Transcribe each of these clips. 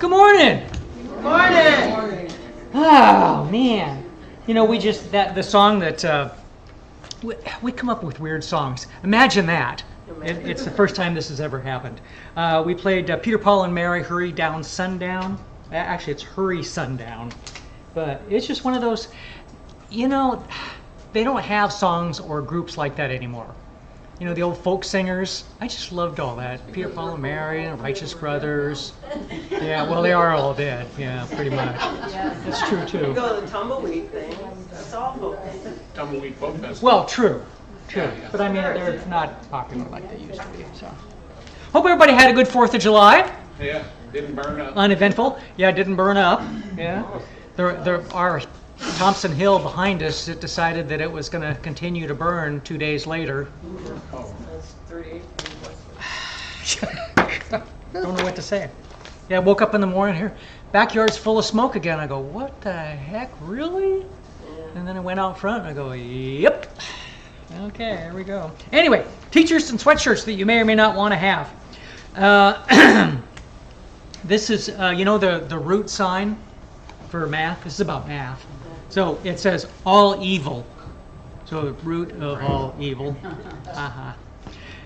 Good morning. Good morning. Oh man, you know the song that we come up with weird songs. Imagine that. It's the first time this has ever happened. We played Peter, Paul, and Mary, Hurry Down Sundown. Actually, it's Hurry Sundown, but it's just one of those. You know, they don't have songs or groups like that anymore. You know, the old folk singers. I just loved all that. Peter, Paul, and Mary, and Righteous Brothers. Yeah, well, they are all dead. Yeah, pretty much. That's true, too. You go to the tumbleweed thing. That's awful. Tumbleweed Folk Festival. Well, true. Yeah. But I mean, they're not popular like they used to be. So, hope everybody had a good 4th of July. Yeah, didn't burn up. Uneventful. Yeah, it didn't burn up. Yeah. There are Thompson Hill behind us. It decided that it was going to continue to burn 2 days later. Oh. That's 38. Don't know what to say. Yeah, I woke up in the morning here, backyard's full of smoke again. I go, what the heck, really? Yeah. And then I went out front and I go, yep. Okay, here we go. Anyway, t-shirts and sweatshirts that you may or may not want to have. This is, you know, the root sign for math. This is about math. So it says all evil. So the root of all evil.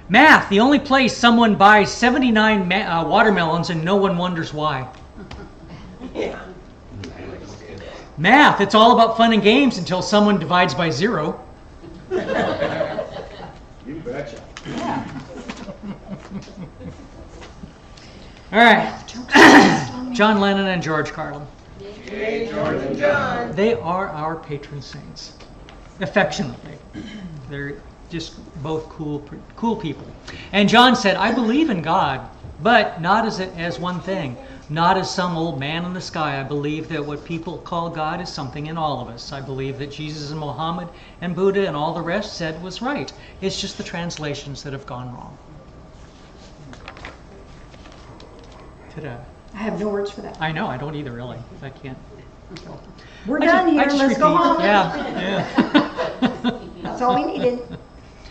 Math, the only place someone buys 79 watermelons and no one wonders why. Yeah. Math, it's all about fun and games until someone divides by 0. You betcha. Yeah. All right. John Lennon and George Carlin. Hey, George and John. They are our patron saints. Affectionately. They're just both cool people. And John said, I believe in God, but not as one thing. Not as some old man in the sky. I believe that what people call God is something in all of us. I believe that Jesus and Muhammad and Buddha and all the rest said was right. It's just the translations that have gone wrong. Ta-da. I have no words for that. I know, I don't either, really. I can't. So. We're done here. Let's go home. Yeah. That's all we needed.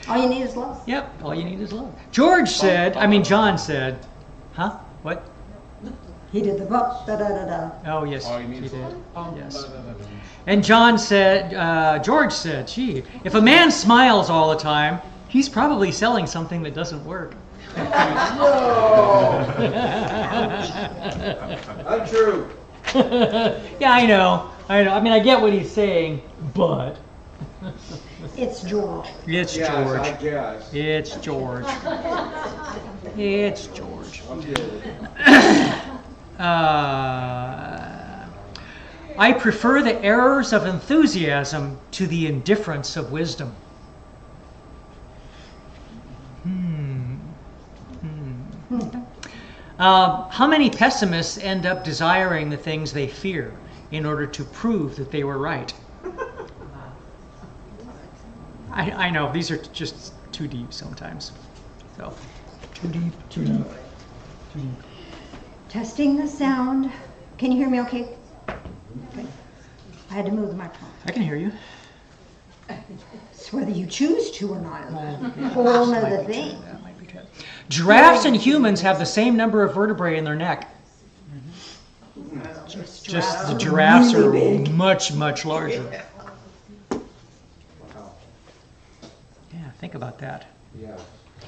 All you need is love. Yep, all you need is love. John said, huh? What? He did the book. Da da da da. Oh, yes, All you need he is did. love. Yes. And George said, gee, if a man smiles all the time, he's probably selling something that doesn't work. Untrue. Yeah, I know. I mean, I get what he's saying, but It's George. it's Yes, George. I guess. It's George. It's George. I'm kidding. I prefer the errors of enthusiasm to the indifference of wisdom. How many pessimists end up desiring the things they fear in order to prove that they were right? I know, these are just too deep sometimes. So, too deep. Testing the sound. Can you hear me okay? Okay. I had to move the microphone. I can hear you. It's whether you choose to or not. A whole nother thing. That might be true. Giraffes and humans have the same number of vertebrae in their neck. Just the giraffes are really big. much larger. Yeah, think about that. Yeah.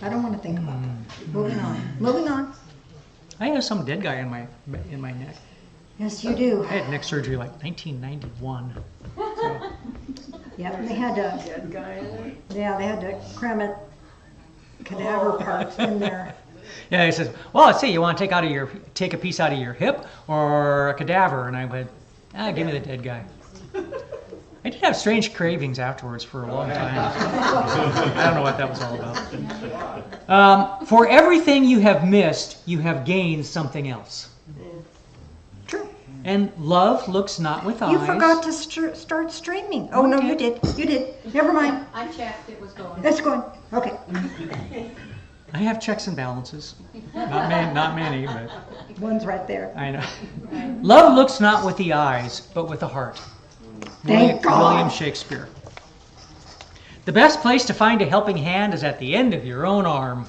I don't want to think about it. Moving on. Moving on. I have some dead guy in my neck. Yes, you do. I had neck surgery like 1991. So, Yep. And they had to. Dead guy in it. Yeah, they had to cram it. Cadaver parts in there. yeah, he says, "Well, let's see. You want to take a piece out of your hip or a cadaver?" And I went, "Give me the dead guy." I did have strange cravings afterwards for a long time. I don't know what that was all about. For everything you have missed, you have gained something else. True. And love looks not with eyes. You forgot to start streaming. Oh, no, you did. You did. Never mind. I checked, it was going. It's going. Okay. I have checks and balances. Not many, but One's right there. I know. Love looks not with the eyes, but with the heart. Thank God. William Shakespeare. The best place to find a helping hand is at the end of your own arm.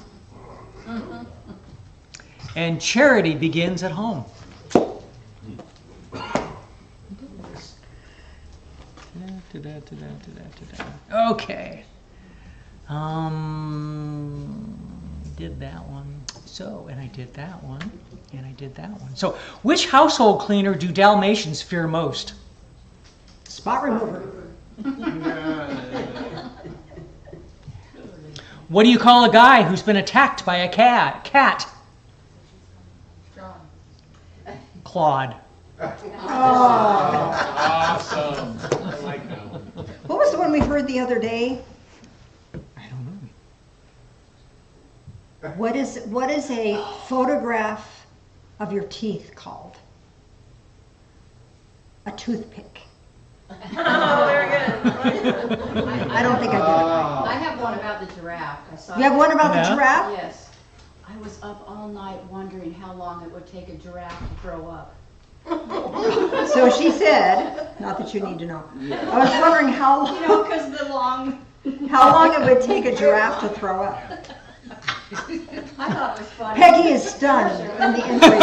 And charity begins at home. Okay. Did that one. So, and I did that one, and I did that one. So, which household cleaner do Dalmatians fear most? Spot remover. What do you call a guy who's been attacked by a cat? Claude. Awesome. I like that one. What was the one we heard the other day? I don't know. What is a photograph of your teeth called? A toothpick. Oh, very good. I don't think I I have one about the giraffe. I saw did. You have one about Yeah. the giraffe? Yes. I was up all night wondering how long it would take a giraffe to throw up. So she said, not that you need to know. I was wondering how Because the long. long it would take a giraffe to throw up. I thought it was funny. Peggy is stunned in the entry.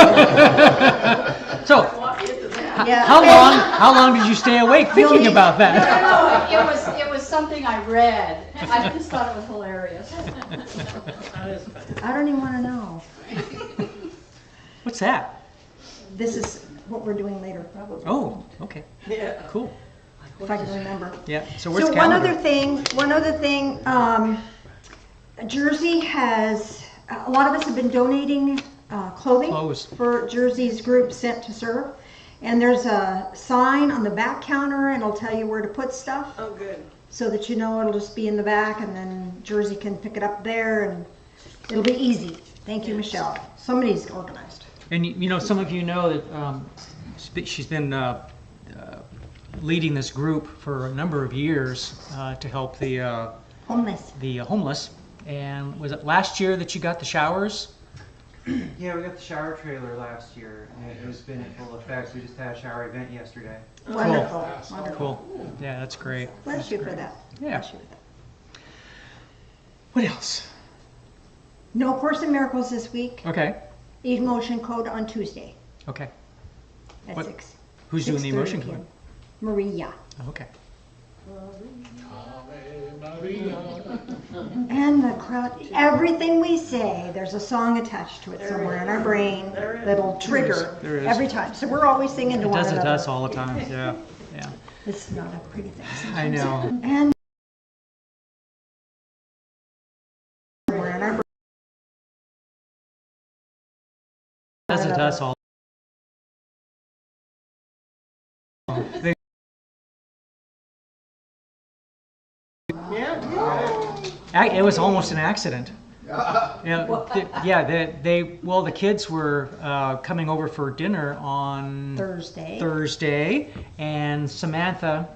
So, Yeah. how long did you stay awake thinking about that? No, it was something I read. I just thought it was hilarious. I don't even want to know. What's that? This is what we're doing later, probably. Oh, okay. Yeah. Cool. If I can remember. Yeah. So where's So the one calendar? other thing, Jersey has, a lot of us have been donating clothing Clothes. for Jersey's group Sent to Serve. And there's a sign on the back counter and it'll tell you where to put stuff Oh, good. so that you know it'll just be in the back and then Jersey can pick it up there and it'll be easy. Thank you, Michelle. Somebody's organized. And you know, some of you know that she's been leading this group for a number of years to help the Homeless. homeless. And was it last year that you got the showers? Yeah, we got the shower trailer last year, and it has been in full effect. We just had a shower event yesterday. Wonderful. Wonderful. Cool. Yeah, that's great. Bless you for that. Yeah. Bless you for that. What else? No Course in Miracles this week. Okay. Emotion Code on Tuesday Okay. at What- 6. Who's doing the 6:30 emotion p.m. code? Maria. Okay. And the crowd, everything we say, there's a song attached to it somewhere in our brain that'll trigger There is. every time. So we're always singing to It one does it another. to us all the time. Yeah. Yeah. It's not a pretty thing. I know. And somewhere in our brain. It does it to us all. They- It was almost an accident. The kids were coming over for dinner on Thursday, and Samantha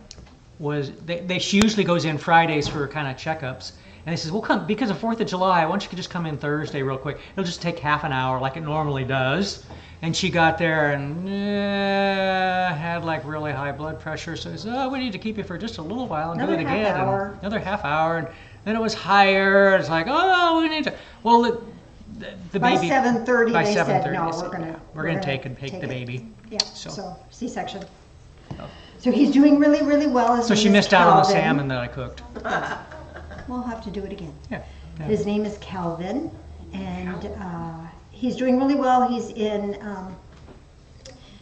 she usually goes in Fridays for kind of checkups. And they says, well, come, because of 4th of July, why don't you just come in Thursday real quick? It'll just take half an hour like it normally does. And she got there and had like really high blood pressure. So he said, oh, we need to keep you for just a little while and do Another it half again. And hour. another half hour. And then it was higher. It's like, oh, we need to. Well, the By baby. 7:30, by they said, 7:30, no, they said, we're gonna take the baby. Yeah, So- so C-section. Oh. So he's doing really, really well. His So name she is missed out on the Calvin. salmon that I cooked. We'll have to do it again. Yeah. Yeah. His name is Calvin, and he's doing really well. He's in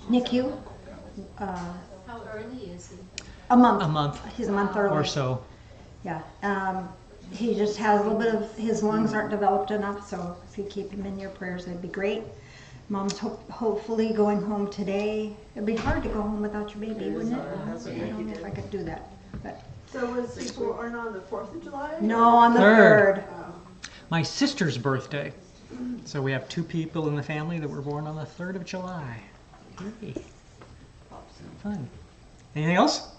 NICU. How early is he? A month. A month He's a month early. or so. Yeah. He just has a little bit of, his lungs aren't developed enough, so if you keep him in your prayers, that'd be great. Mom's hopefully going home today. It'd be hard to go home without your baby, wouldn't it? I don't know if I could do that. But So was he born on the 4th of July? no, on the Third. 3rd. My sister's birthday. So we have 2 people in the family that were born on the 3rd of July. Yay. Fun. Anything else?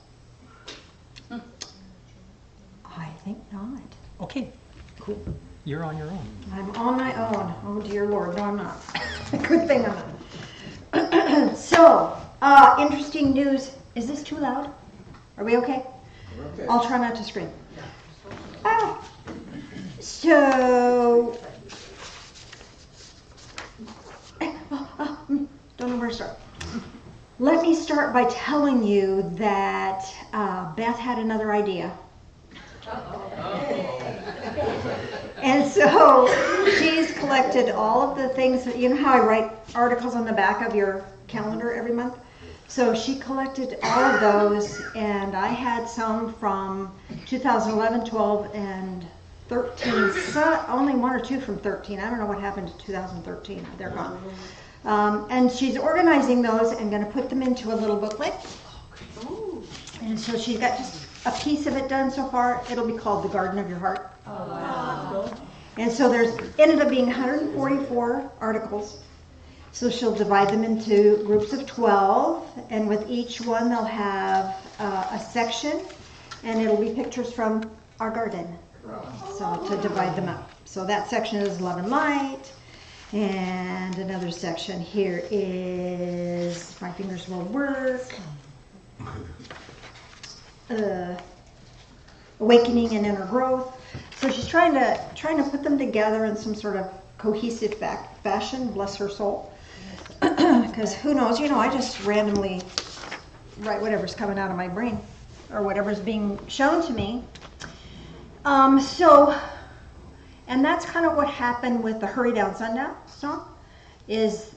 I think not. Okay, cool. You're on your own. I'm on my own. Oh dear Lord, no I'm not. Good thing I'm not. So, interesting news. Is this too loud? Are we okay? Okay. I'll try not to scream. Ah. So, don't know where to start. Let me start by telling you that Beth had another idea. And so she's collected all of the things, you know how I write articles on the back of your calendar every month? So she collected all of those, and I had some from 2011, 12, and 13. So only one or two from 13. I don't know what happened to 2013. They're gone. And she's organizing those and going to put them into a little booklet. And so she's got just a piece of it done so far. It'll be called The Garden of Your Heart. Oh, wow. And so there's ended up being 144 articles. So she'll divide them into groups of 12, and with each one they'll have a section, and it'll be pictures from our garden. So to divide them up. So that section is Love and Light, and another section here is My Fingers Will Work, Awakening and Inner Growth. So she's trying to put them together in some sort of cohesive fashion, bless her soul. Because who knows, I just randomly write whatever's coming out of my brain or whatever's being shown to me. And that's kind of what happened with the Hurry Down Sundown song, is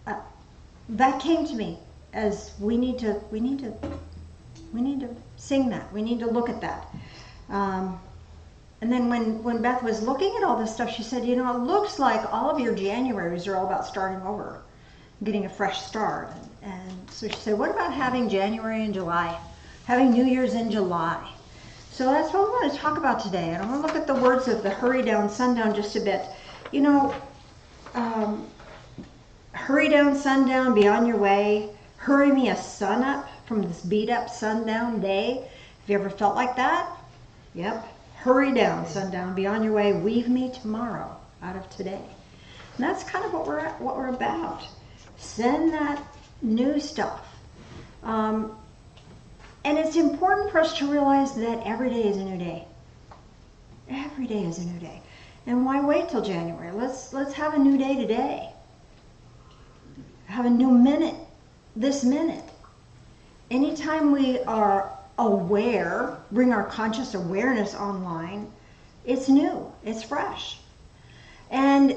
that came to me as we need to sing that. We need to look at that. And then when Beth was looking at all this stuff, she said, it looks like all of your Januaries are all about starting over, getting a fresh start. And so she said, what about having January and July, having New Year's in July? So that's what we want to talk about today. And I want to look at the words of the Hurry Down Sundown just a bit. Hurry down sundown, be on your way. Hurry me a sun up from this beat up sundown day. Have you ever felt like that? Yep. Hurry down sundown, be on your way. Weave me tomorrow out of today. And that's kind of what we're about. Send that new stuff. And it's important for us to realize that every day is a new day. Every day is a new day. And why wait till January? Let's have a new day today. Have a new minute, this minute. Anytime we are aware, bring our conscious awareness online, it's new, it's fresh. And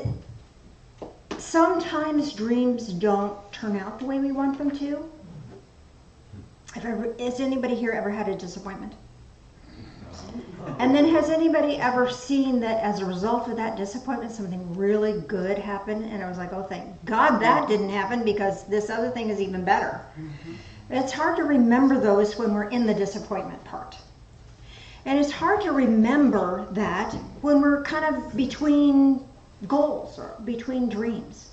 sometimes dreams don't turn out the way we want them to. Has anybody here ever had a disappointment? And then has anybody ever seen that as a result of that disappointment, something really good happened? And I was like, oh, thank God that didn't happen, because this other thing is even better. It's hard to remember those when we're in the disappointment part. And it's hard to remember that when we're kind of between goals or between dreams.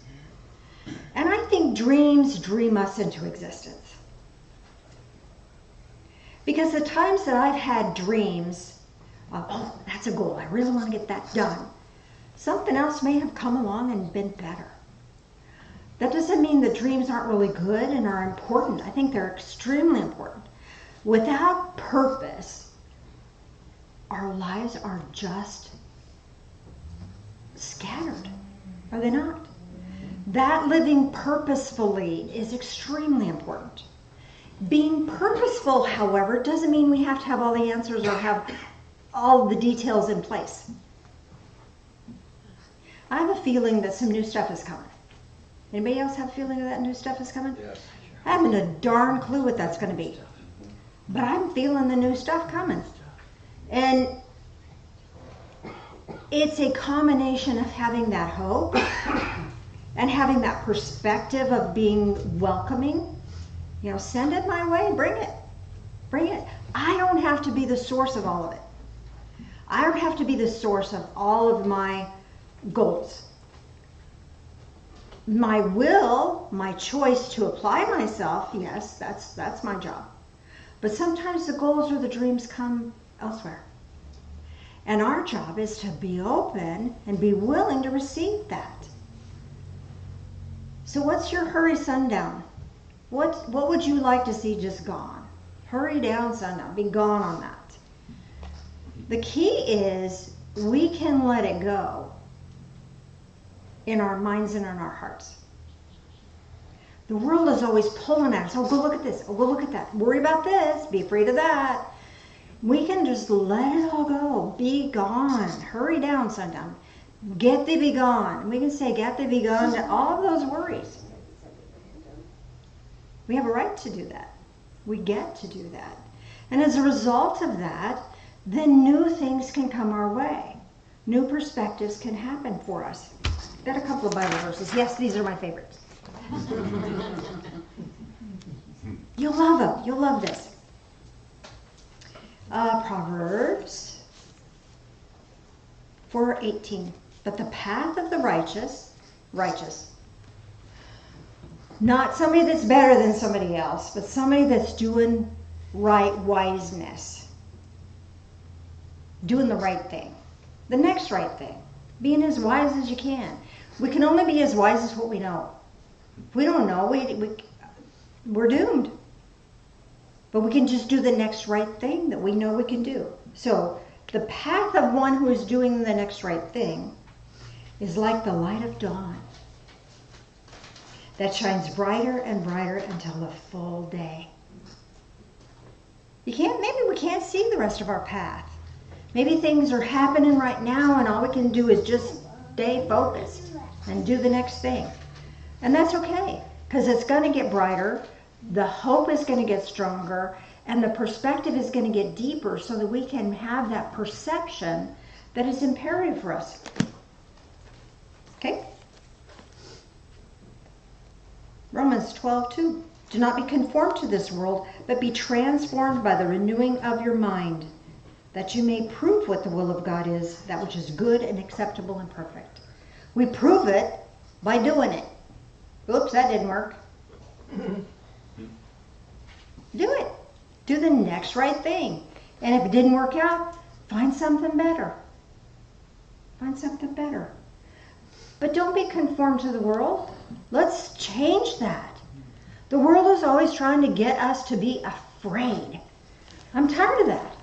And I think dreams dream us into existence. Because the times that I've had dreams of, oh, that's a goal, I really want to get that done, something else may have come along and been better. That doesn't mean that dreams aren't really good and are important. I think they're extremely important. Without purpose, our lives are just scattered, are they not? That living purposefully is extremely important. Being purposeful, however, doesn't mean we have to have all the answers or have all the details in place. I have a feeling that some new stuff is coming. Anybody else have a feeling that new stuff is coming? Yes. I haven't a darn clue what that's going to be. But I'm feeling the new stuff coming. And it's a combination of having that hope and having that perspective of being welcoming. Send it my way, bring it. Bring it. I don't have to be the source of all of it. I don't have to be the source of all of my goals. My will, my choice to apply myself, yes, that's my job. But sometimes the goals or the dreams come elsewhere. And our job is to be open and be willing to receive that. So what's your hurry sundown? What would you like to see just gone? Hurry down sundown, be gone on that. The key is we can let it go in our minds and in our hearts. The world is always pulling at us. Oh, go look at this. Oh, go look at that. Worry about this. Be afraid of that. We can just let it all go. Be gone. Hurry down, sundown. Get thee be gone. We can say, get thee be gone to all of those worries. We have a right to do that. We get to do that. And as a result of that, then new things can come our way. New perspectives can happen for us. Got a couple of Bible verses. Yes, these are my favorites. You'll love them. You'll love this. Proverbs 4:18. But the path of the righteous, not somebody that's better than somebody else, but somebody that's doing right wiseness. Doing the right thing. The next right thing. Being as wise as you can. We can only be as wise as what we know. If we don't know, we're doomed. But we can just do the next right thing that we know we can do. So, the path of one who is doing the next right thing is like the light of dawn that shines brighter and brighter until the full day. Maybe we can't see the rest of our path. Maybe things are happening right now and all we can do is just stay focused and do the next thing. And that's okay, because it's going to get brighter, the hope is going to get stronger, and the perspective is going to get deeper so that we can have that perception that is imperative for us. Okay? Romans 12:2. Do not be conformed to this world, but be transformed by the renewing of your mind, that you may prove what the will of God is, that which is good and acceptable and perfect. We prove it by doing it. Oops, that didn't work. Do it. Do the next right thing. And if it didn't work out, find something better. Find something better. But don't be conformed to the world. Let's change that. The world is always trying to get us to be afraid. I'm tired of that.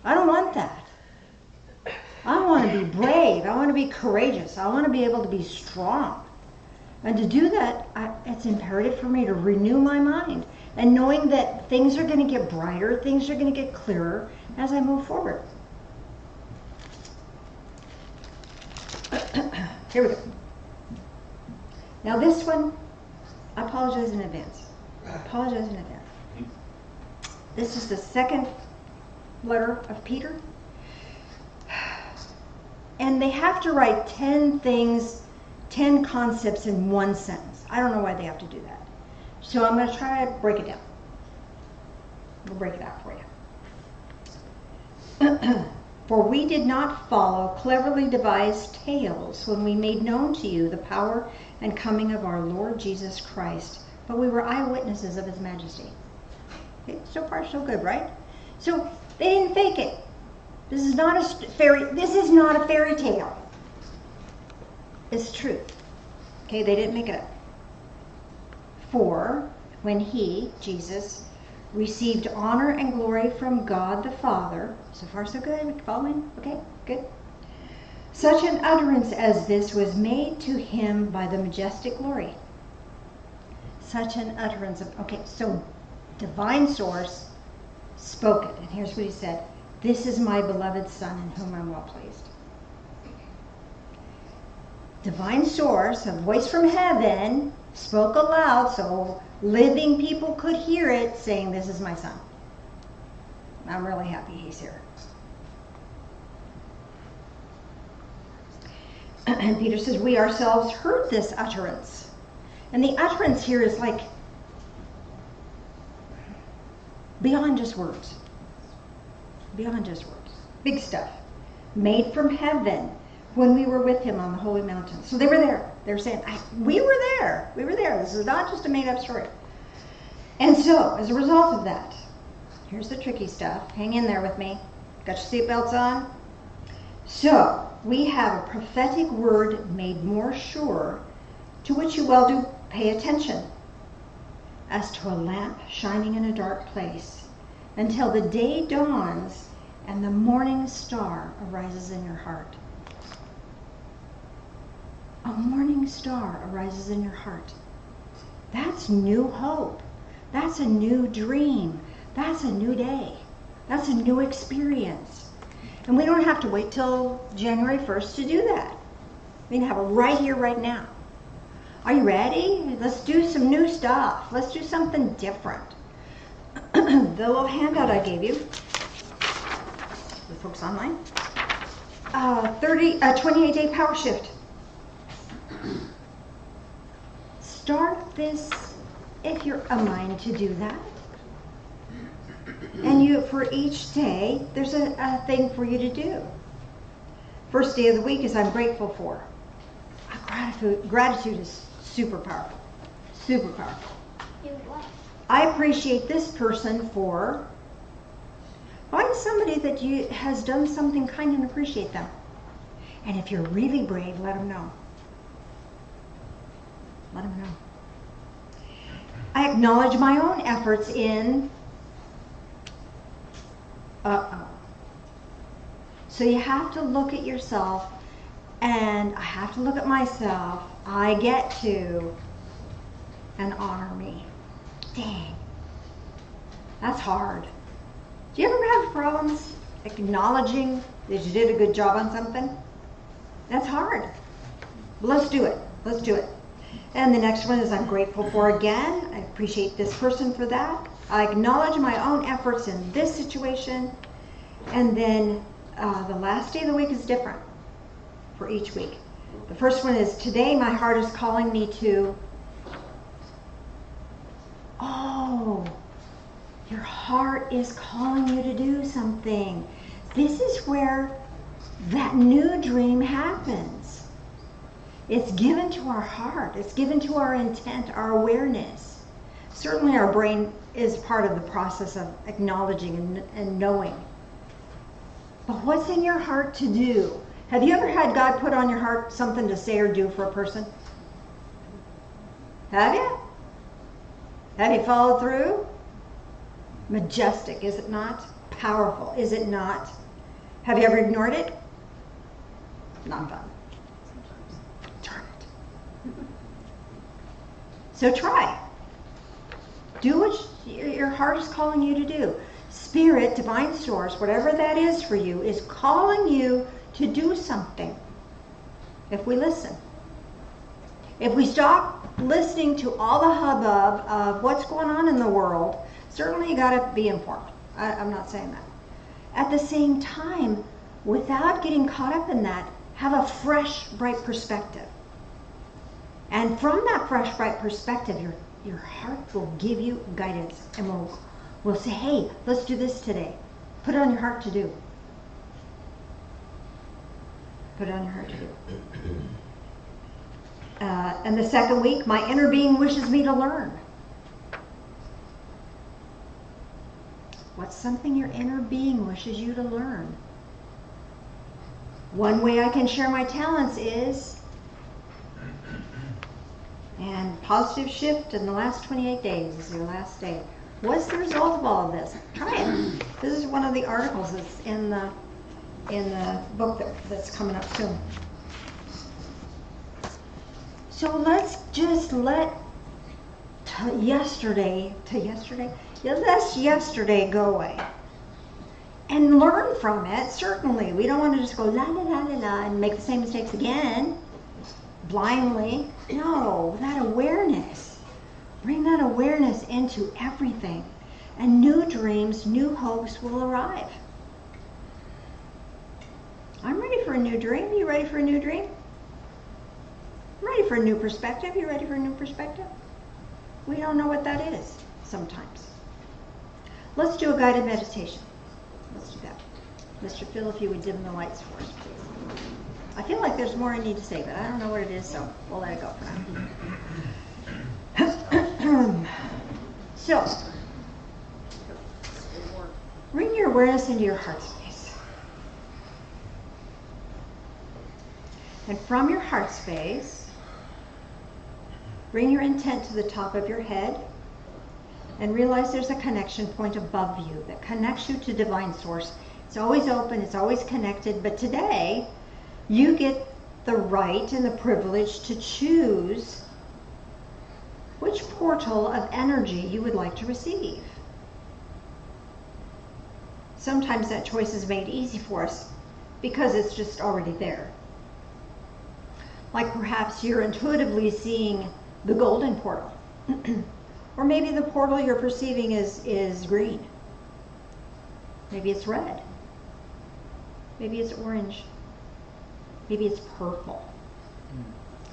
I don't want that. I want to be brave. I want to be courageous. I want to be able to be strong. And to do that, it's imperative for me to renew my mind. And knowing that things are going to get brighter, things are going to get clearer as I move forward. Here we go. Now this one, I apologize in advance. This is the second letter of Peter. And they have to write 10 things, 10 concepts in one sentence. I don't know why they have to do that. So I'm going to try to break it down. We'll break it out for you. For we did not follow cleverly devised tales when we made known to you the power and coming of our Lord Jesus Christ, but we were eyewitnesses of his majesty. Okay, so far so good, right? So they didn't fake it. This is not a fairy tale. It's truth. Okay, they didn't make it up. For when he, Jesus, received honor and glory from God the Father, so far so good, following? Okay, good. Such an utterance as this was made to him by the majestic glory. Such an utterance of, okay, so divine source spoke it. And here's what he said. This is my beloved Son in whom I'm well pleased. Divine source, a voice from heaven, spoke aloud so living people could hear it, saying, this is my Son. I'm really happy he's here. And Peter says, we ourselves heard this utterance. And the utterance here is like beyond just words. Beyond just words. Big stuff. Made from heaven when we were with him on the holy mountain. So they were there. They were saying, we were there. We were there. This is not just a made-up story. And so, as a result of that, here's the tricky stuff. Hang in there with me. Got your seatbelts on? So, we have a prophetic word made more sure, to which you well do pay attention, as to a lamp shining in a dark place, until the day dawns and the morning star arises in your heart. A morning star arises in your heart. That's new hope. That's a new dream. That's a new day. That's a new experience. And we don't have to wait till January 1st to do that. We can have it right here, right now. Are you ready? Let's do some new stuff. Let's do something different. The little handout I gave you, the folks online, 28-day power shift. Start this if you're a mind to do that. And for each day, there's a thing for you to do. First day of the week is I'm grateful for. Gratitude is super powerful. Super powerful. I appreciate this person for. Find somebody that has done something kind and appreciate them. And if you're really brave, let them know. Let them know. I acknowledge my own efforts in. So you have to look at yourself, and I have to look at myself. I get to, and honor me. Dang, that's hard. Do you ever have problems acknowledging that you did a good job on something? That's hard. Let's do it. Let's do it. And the next one is I'm grateful for again. I appreciate this person for that. I acknowledge my own efforts in this situation. And then the last day of the week is different for each week. The first one is today my heart is calling me to. Oh, your heart is calling you to do something. This is where that new dream happens. It's given to our heart. It's given to our intent, our awareness. Certainly our brain is part of the process of acknowledging and knowing. But what's in your heart to do? Have you ever had God put on your heart something to say or do for a person? Have you? Have you followed through? Majestic, is it not? Powerful, is it not? Have you ever ignored it? Not fun. Darn it. So try. Do what your heart is calling you to do. Spirit, divine source, whatever that is for you, is calling you to do something. If we listen. If we stop listening to all the hubbub of what's going on in the world, certainly you got to be informed. I'm not saying that. At the same time, without getting caught up in that, have a fresh, bright perspective. And from that fresh, bright perspective, your heart will give you guidance and will say, hey, let's do this today. Put it on your heart to do. Put it on your heart to do. And the second week, my inner being wishes me to learn. What's something your inner being wishes you to learn? One way I can share my talents is, and positive shift in the last 28 days is your last day. What's the result of all of this? Try it. This is one of the articles that's in the book that's coming up soon. So let's just let yesterday go away and learn from it. Certainly, we don't want to just go la la la la la and make the same mistakes again blindly. No, that awareness. Bring that awareness into everything, and new dreams, new hopes will arrive. I'm ready for a new dream. You ready for a new dream? I'm ready for a new perspective. You ready for a new perspective? We don't know what that is sometimes. Let's do a guided meditation. Let's do that. Mr. Phil, if you would dim the lights for us, please. I feel like there's more I need to say, but I don't know what it is, so we'll let it go for now. So, bring your awareness into your heart space. And from your heart space, bring your intent to the top of your head and realize there's a connection point above you that connects you to divine source. It's always open, it's always connected, but today you get the right and the privilege to choose which portal of energy you would like to receive. Sometimes that choice is made easy for us because it's just already there. Like perhaps you're intuitively seeing the golden portal. Or maybe the portal you're perceiving is green. Maybe it's red. Maybe it's orange. Maybe it's purple.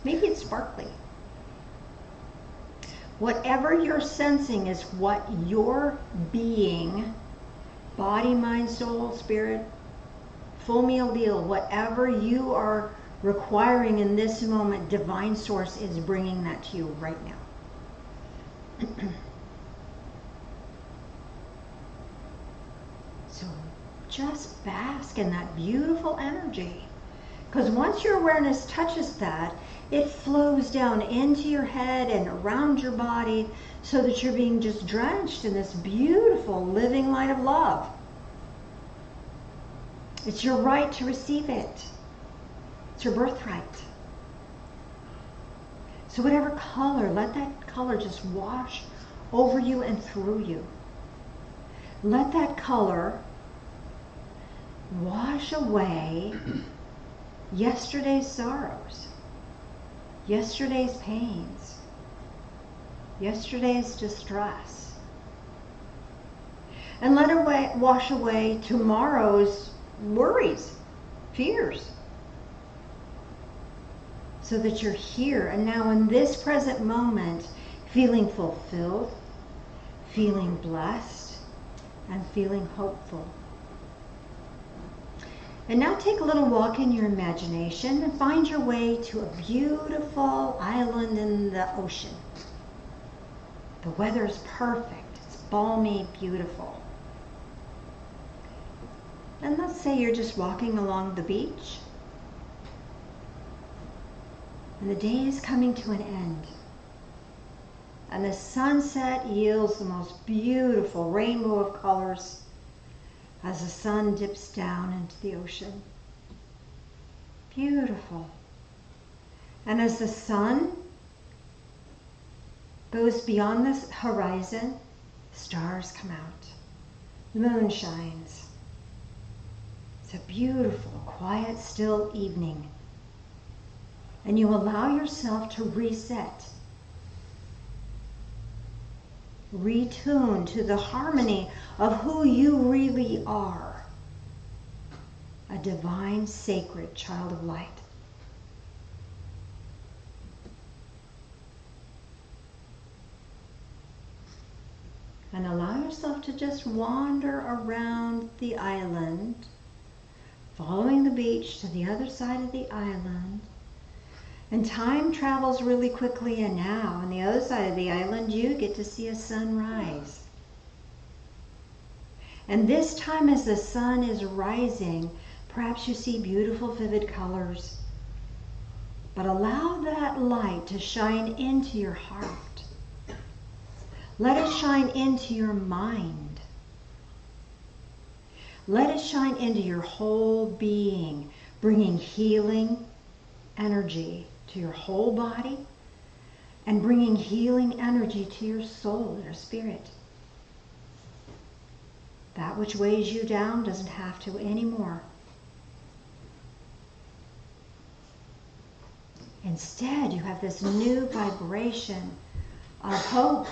Maybe it's sparkly. Whatever you're sensing is what your being, body, mind, soul, spirit, full meal deal, whatever you are requiring in this moment, divine source is bringing that to you right now. So just bask in that beautiful energy. Because once your awareness touches that, it flows down into your head and around your body so that you're being just drenched in this beautiful living light of love. It's your right to receive it. It's your birthright. So whatever color, let that color just wash over you and through you. Let that color wash away yesterday's sorrows, yesterday's pains, yesterday's distress. And let it wash away tomorrow's worries, fears. So that you're here and now in this present moment, feeling fulfilled, feeling blessed, and feeling hopeful. And now take a little walk in your imagination and find your way to a beautiful island in the ocean. The weather is perfect. It's balmy, beautiful. And let's say you're just walking along the beach. And the day is coming to an end. And the sunset yields the most beautiful rainbow of colors as the sun dips down into the ocean. Beautiful. And as the sun goes beyond this horizon, stars come out. The moon shines. It's a beautiful, quiet, still evening. And you allow yourself to reset. Retune to the harmony of who you really are. A divine, sacred child of light. And allow yourself to just wander around the island, following the beach to the other side of the island. And time travels really quickly, and now on the other side of the island you get to see a sunrise. And this time as the sun is rising, perhaps you see beautiful vivid colors. But allow that light to shine into your heart. Let it shine into your mind. Let it shine into your whole being, bringing healing energy to your whole body and bringing healing energy to your soul, your spirit. That which weighs you down doesn't have to anymore. Instead, you have this new vibration of hope,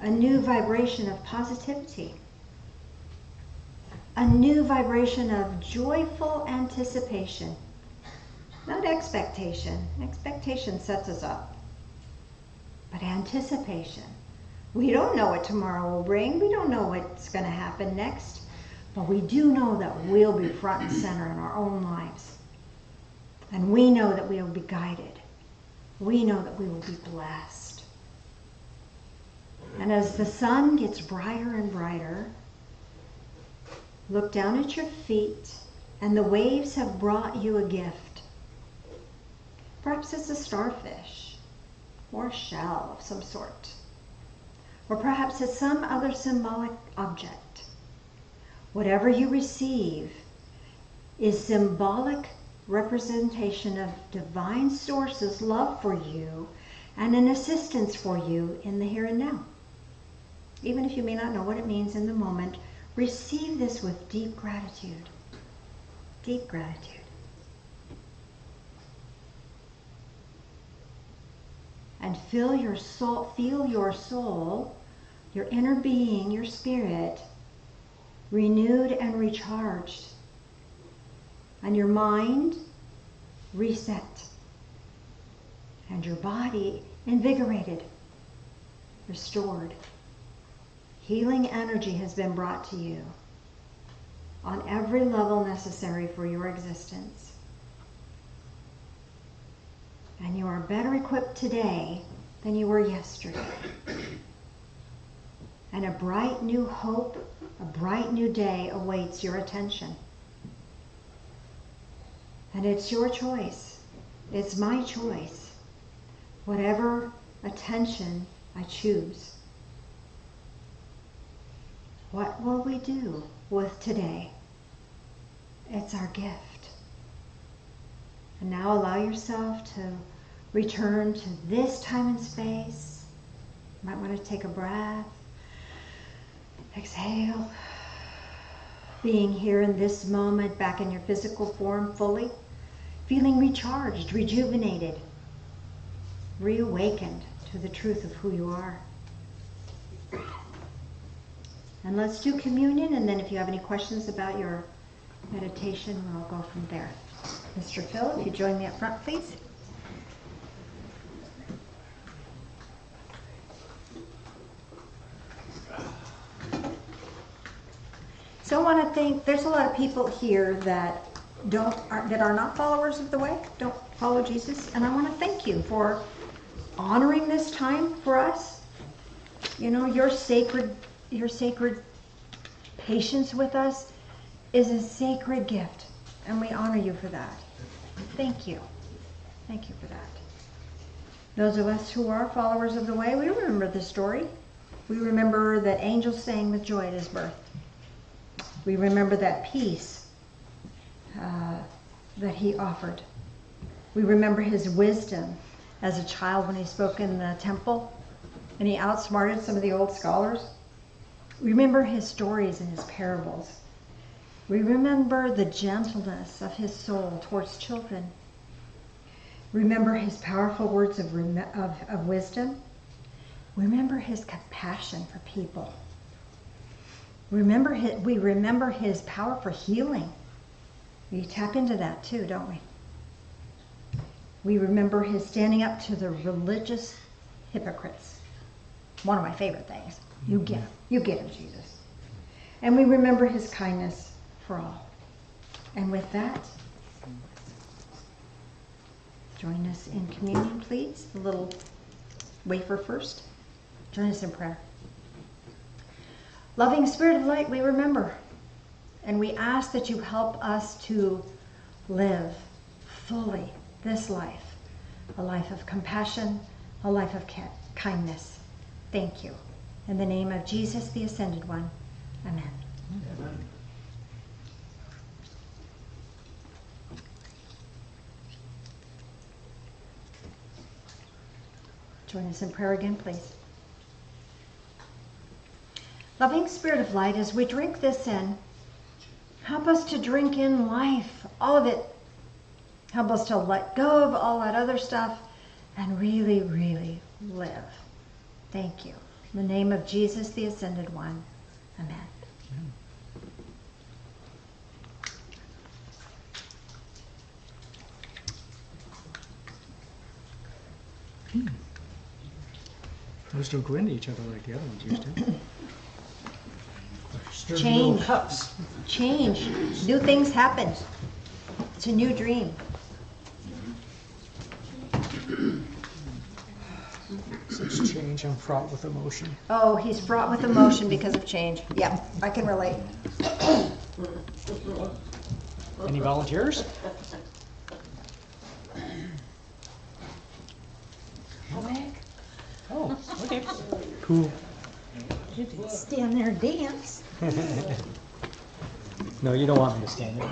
a new vibration of positivity, a new vibration of joyful anticipation. Not expectation. Expectation sets us up. But anticipation. We don't know what tomorrow will bring. We don't know what's going to happen next. But we do know that we'll be front and center in our own lives. And we know that we will be guided. We know that we will be blessed. And as the sun gets brighter and brighter, look down at your feet, and the waves have brought you a gift. Perhaps it's a starfish or a shell of some sort. Or perhaps it's some other symbolic object. Whatever you receive is symbolic representation of divine source's love for you and an assistance for you in the here and now. Even if you may not know what it means in the moment, receive this with deep gratitude. Deep gratitude. And feel your soul, your inner being, your spirit, renewed and recharged. And your mind reset. And your body invigorated, restored. Healing energy has been brought to you on every level necessary for your existence. And you are better equipped today than you were yesterday. And a bright new hope, a bright new day awaits your attention. And it's your choice. It's my choice. Whatever attention I choose. What will we do with today? It's our gift. And now allow yourself to return to this time and space. You might want to take a breath. Exhale. Being here in this moment, back in your physical form fully. Feeling recharged, rejuvenated, reawakened to the truth of who you are. And let's do communion, and then if you have any questions about your meditation, we'll go from there. Mr. Phil, if you join me up front, please. So I want to thank, there's a lot of people here that are not followers of the way, don't follow Jesus, and I want to thank you for honoring this time for us. You know, your sacred patience with us is a sacred gift, and we honor you for that. Thank you. Thank you for that. Those of us who are followers of the way, we remember this story. We remember that angels sang with joy at his birth. We remember that peace that he offered. We remember his wisdom as a child when he spoke in the temple and he outsmarted some of the old scholars. We remember his stories and his parables. We remember the gentleness of his soul towards children. Remember his powerful words of wisdom. Remember his compassion for people. We remember his power for healing. We tap into that too, don't we? We remember his standing up to the religious hypocrites. One of my favorite things. You get him. You get him, Jesus. And we remember his kindness for all. And with that, join us in communion, please. The little wafer first. Join us in prayer. Loving Spirit of Light, we remember. And we ask that you help us to live fully this life. A life of compassion, a life of kindness. Thank you. In the name of Jesus, the Ascended One. Amen. Amen. Join us in prayer again, please. Loving Spirit of Light, as we drink this in, help us to drink in life, all of it. Help us to let go of all that other stuff and really, really live. Thank you. In the name of Jesus, the Ascended One. Amen. Those don't go into each other like the other ones used to. Change. Change. New things happen. It's a new dream. Such change, I'm fraught with emotion. Oh, he's fraught with emotion because of change. Yep, I can relate. Any volunteers? Oh, okay. Cool. You can stand there and dance. No, you don't want me to stand there.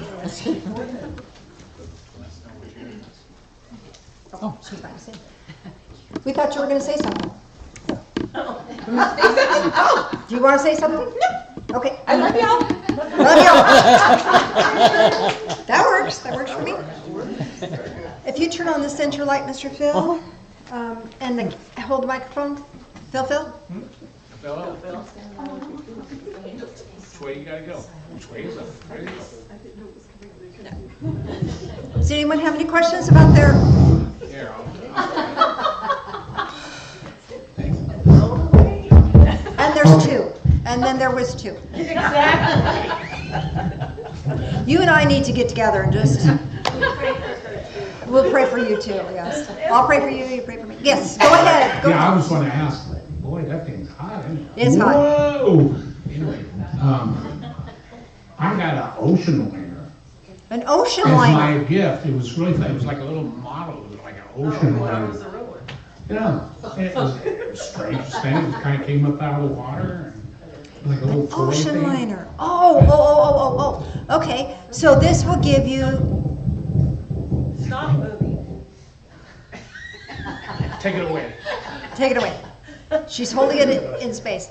Oh, she's about to say. We thought you were going to say something. Do you want to say something? No. Okay. I love y'all. Love y'all. That works. That works for me. If you turn on the center light, Mr. Phil, and hold the microphone, Phil. Phil? Which way you gotta go? Which way is it? Ready to go. Does anyone have any questions about their? Here, And there's two. And then there was two. You and I need to get together and just. We'll pray for you too. Yes. I'll pray for you. You pray for me. Yes. Go ahead. Go. Yeah, I was going to ask. Boy, that thing's hot, isn't it? It's hot. Whoa! Anyway, I got an ocean liner An ocean as liner. my gift. It was really, it was like a little model. It was like an ocean liner. Yeah, it was strange thing. It kind of came up out of the water, and like a little toy Ocean thing. liner. Oh. Okay. So this will give you. Stop moving. take it away. Take it away. She's holding it in space.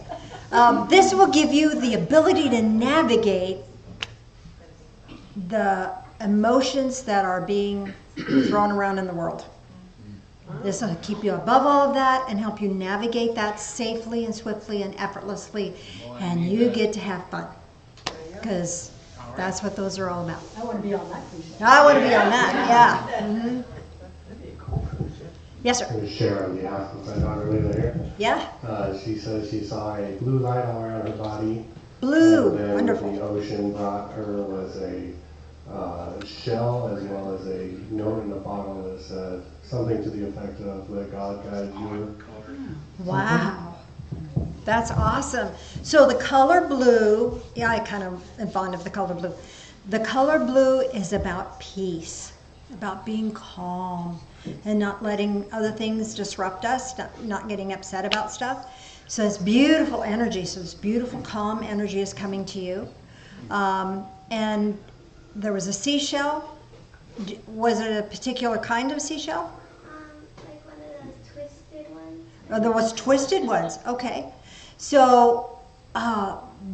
This will give you the ability to navigate the emotions that are being thrown around in the world. This will keep you above all of that and help you navigate that safely and swiftly and effortlessly. And you get to have fun. Because that's what those are all about. I want to be on that cruise. I want to be on that, yeah. Mhm. Yes, sir. It was Sharon, yeah, since my daughter lives there. Yeah? She says she saw a blue light all around her body. Blue. And then Wonderful. the ocean brought her was a shell as well as a note in a bottle that said something to the effect of "Let God guide you." Wow. That's awesome. So the color blue, yeah, I kind of am fond of the color blue. The color blue is about peace, about being calm and not letting other things disrupt us, not getting upset about stuff. So it's beautiful energy. So this beautiful, calm energy is coming to you. And there was a seashell. Was it a particular kind of seashell? Like one of those twisted ones. Oh, there was twisted ones. Okay. So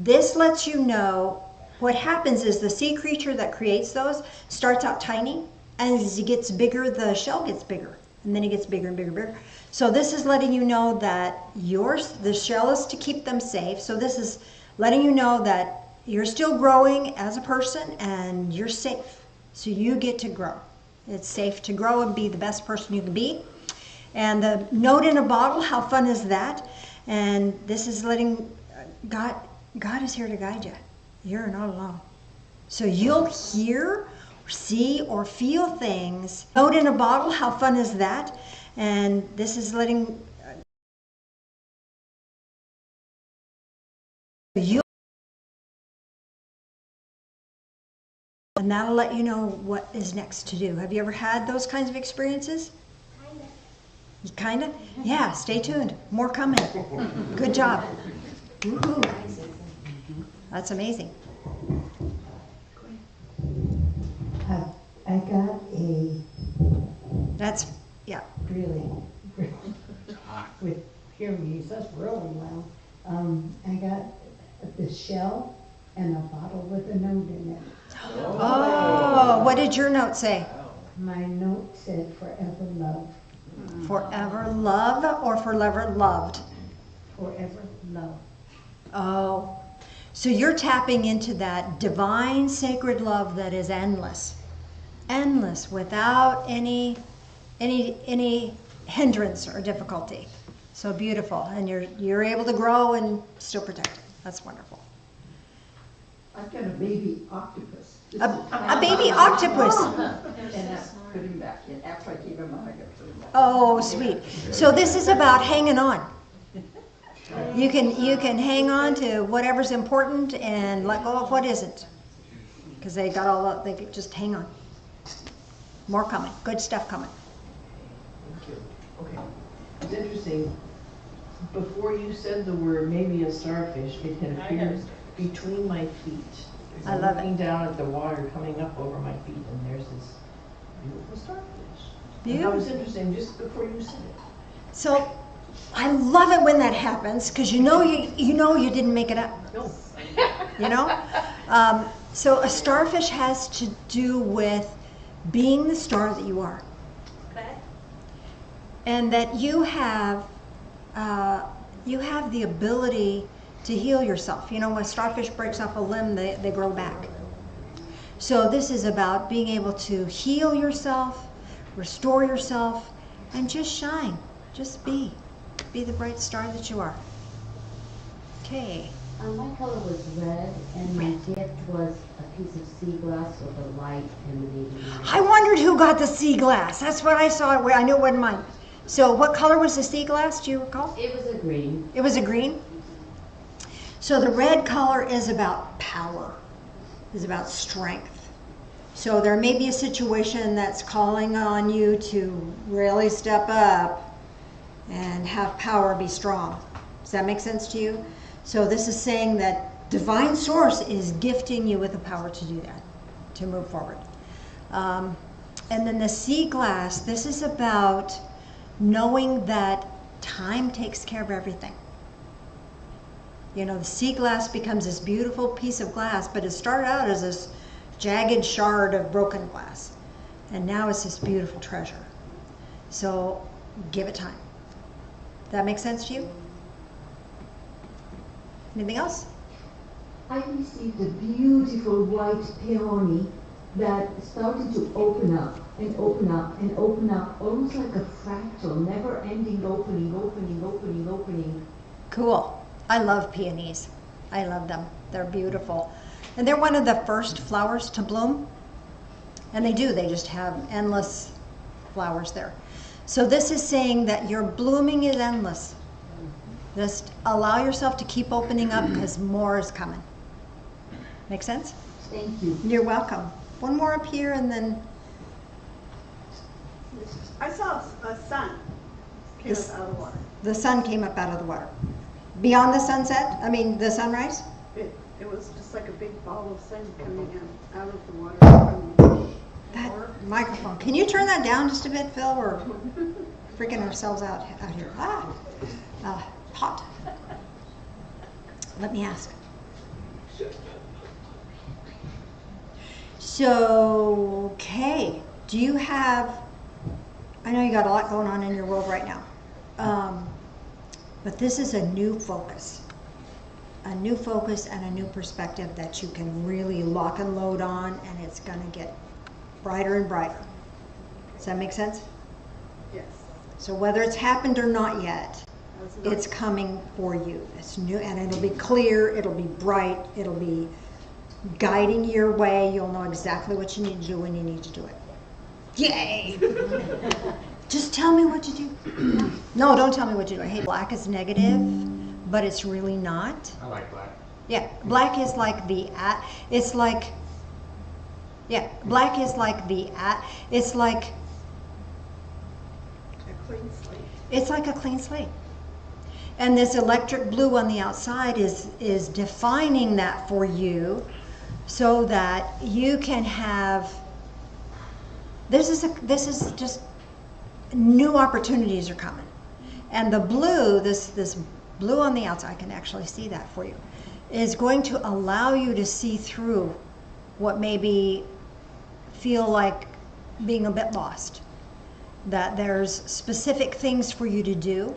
this lets you know what happens is the sea creature that creates those starts out tiny, and as he gets bigger, the shell gets bigger, and then it gets bigger and bigger and bigger. So this is letting you know that the shell is to keep them safe. So this is letting you know that you're still growing as a person and you're safe. So you get to grow. It's safe to grow and be the best person you can be. And the note in a bottle, how fun is that? And this is letting God is here to guide you. You're not alone. So you'll hear, see, or feel things. Note in a bottle, how fun is that? And this is letting you, and that'll let you know what is next to do. Have you ever had those kinds of experiences? Kinda? Yeah, stay tuned. More coming. Good job. Woo-hoo. That's amazing. I got a That's, yeah. really, with hearing you, that's really well. I got the shell and a bottle with a note in it. Oh, what did your note say? My note said forever love, Forever love or forever loved? forever love. Oh, so you're tapping into that divine sacred love that is endless. Endless, without any hindrance or difficulty. So beautiful, and you're able to grow and still protect it. That's wonderful. I've got a baby octopus. A baby octopus. And I put him back in. After I gave him out, I got to put him back. Oh, sweet. So this is about hanging on. You can hang on to whatever's important and let go of what isn't. Because they could just hang on. More coming. Good stuff coming. Thank you. Okay. It's interesting. Before you said the word maybe a starfish, it had appeared between my feet. I love it. Looking down at the water coming up over my feet, and there's this beautiful starfish. And that was interesting just before you said it. So I love it when that happens because you know you didn't make it up. No. You know? So a starfish has to do with being the star that you are. And that you have the ability to heal yourself. You know, when a starfish breaks off a limb, they grow back. So this is about being able to heal yourself, restore yourself, and just shine. Just be the bright star that you are. Okay. My color was red, and my gift was a piece of sea glass with a light emanating out. I wondered who got the sea glass. That's what I saw. I knew it wasn't mine. So what color was the sea glass? Do you recall? It was a green. It was a green? So the red color is about power, is about strength. So there may be a situation that's calling on you to really step up and have power, be strong. Does that make sense to you? So this is saying that divine source is gifting you with the power to do that, to move forward. And then the sea glass, this is about knowing that time takes care of everything. You know, the sea glass becomes this beautiful piece of glass, but it started out as this jagged shard of broken glass. And now it's this beautiful treasure. So give it time. That make sense to you? Anything else? I received a beautiful white peony that started to open up and open up and open up, almost like a fractal, never-ending opening. Cool. I love peonies. I love them. They're beautiful. And they're one of the first flowers to bloom. And they just have endless flowers there. So this is saying that your blooming is endless. Just allow yourself to keep opening up because more is coming. Make sense? Thank you. You're welcome. One more up here and then... I saw a sun came up out of the water. The sun came up out of the water. Beyond the sunset? I mean, the sunrise? It was just like a big ball of sun coming out of the water. From That microphone. Can you turn that down just a bit, Phil? We're freaking ourselves out here. Hot. Let me ask. So, okay. Do you have, I know you got a lot going on in your world right now, but this is a new focus. A new focus and a new perspective that you can really lock and load on, and it's going to get brighter and brighter. Does that make sense? Yes. So whether it's happened or not yet, it's coming for you. It's new, and it'll be clear, it'll be bright, it'll be guiding your way. You'll know exactly what you need to do when you need to do it. Yay! Just tell me what to do. No, don't tell me what to do. I hate black is negative, but it's really not. I like black. Yeah, black is like it's like, yeah, black is like it's like a clean slate. It's like a clean slate. And this electric blue on the outside is defining that for you so that you can have, this is just new opportunities are coming. And the blue, this blue on the outside, I can actually see that for you, is going to allow you to see through what maybe feel like being a bit lost. That there's specific things for you to do,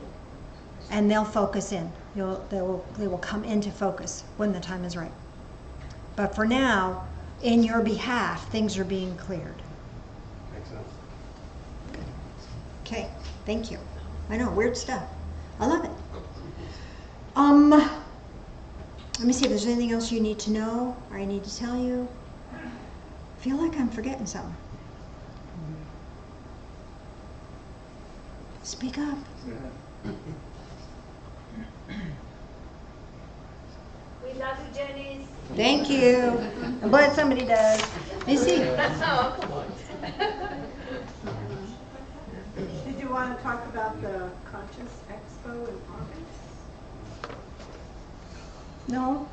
and they'll focus in. They will come into focus when the time is right. But for now, in your behalf, things are being cleared. Makes sense. Okay, thank you. I know, weird stuff. I love it. Let me see if there's anything else you need to know or I need to tell you. I feel like I'm forgetting something. Speak up. We love you, Jenny. Thank you. I'm glad somebody does. Let me see. Oh, come on. Did you want to talk about the Conscious Expo in August? No.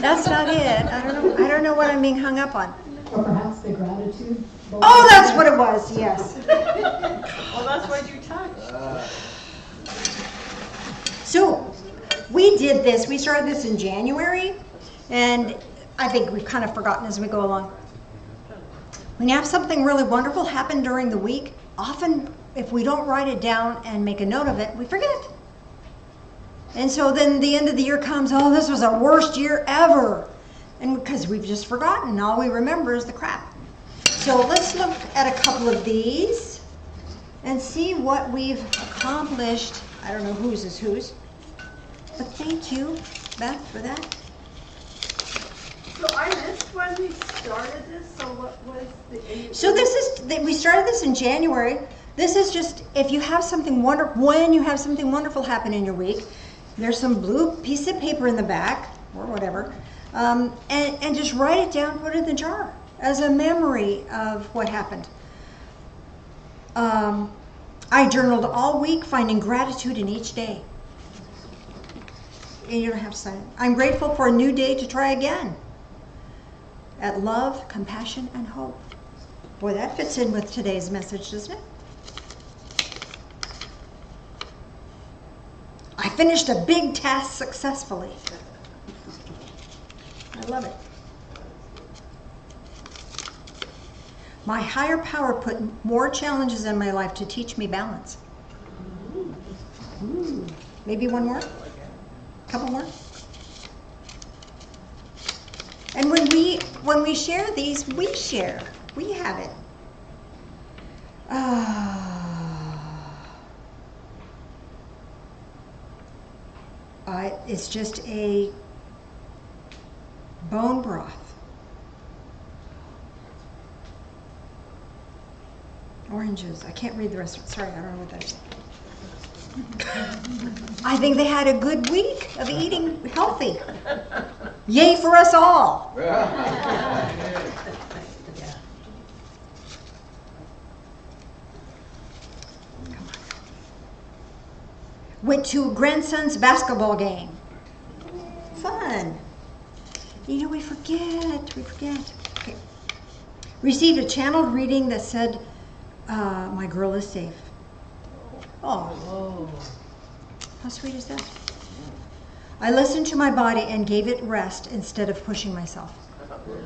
That's not it. I don't know what I'm being hung up on. Or perhaps the gratitude. Oh, that's what it was. Yes. Well, that's what you talked about. So we did this, we started this in January, and I think we've kind of forgotten as we go along. When you have something really wonderful happen during the week, often if we don't write it down and make a note of it, we forget. And so then the end of the year comes, oh, this was our worst year ever. And because we've just forgotten, all we remember is the crap. So let's look at a couple of these and see what we've accomplished. I don't know whose is whose, but thank you, Beth, for that. So I missed when we started this, so what was the... So we started this in January. This is just, if you have something wonderful, when you have something wonderful happen in your week, there's some blue piece of paper in the back, or whatever, and just write it down, put it in the jar as a memory of what happened. I journaled all week, finding gratitude in each day. And you don't have to sign it. I'm grateful for a new day to try again. At love, compassion, and hope. Boy, that fits in with today's message, doesn't it? I finished a big task successfully. I love it. My higher power put more challenges in my life to teach me balance. Ooh. Maybe one more? Couple more? And when we share these, we share. We have it. It's just a bone broth. Oranges. I can't read the rest of it. Sorry, I don't know what that is. I think they had a good week of eating healthy. Yay for us all. Went to grandson's basketball game. Fun. You know, we forget. Okay. Received a channeled reading that said, my girl is safe. Oh, how sweet is that? I listened to my body and gave it rest instead of pushing myself.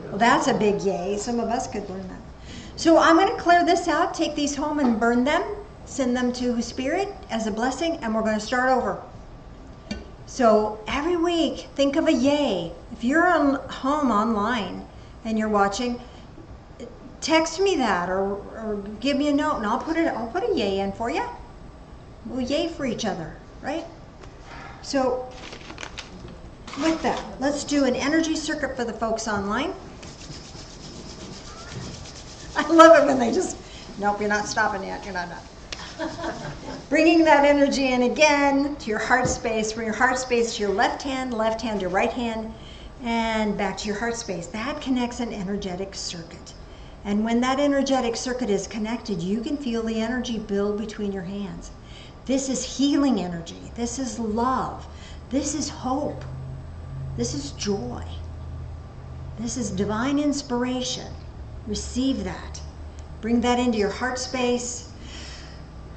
Well, that's a big yay. Some of us could learn that. So I'm going to clear this out, take these home and burn them, send them to Spirit as a blessing, and we're going to start over. So every week, think of a yay. If you're home online and you're watching, text me that or give me a note and I'll put a yay in for you. We'll yay for each other, right? So with that, let's do an energy circuit for the folks online. I love it when they just, nope, you're not stopping yet, you're not done. Bringing that energy in again to your heart space, from your heart space to your left hand to right hand, and back to your heart space. That connects an energetic circuit. And when that energetic circuit is connected, you can feel the energy build between your hands. This is healing energy. This is love. This is hope. This is joy. This is divine inspiration. Receive that. Bring that into your heart space.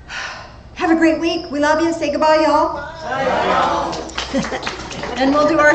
Have a great week. We love you. Say goodbye, y'all. Bye, y'all. And we'll do our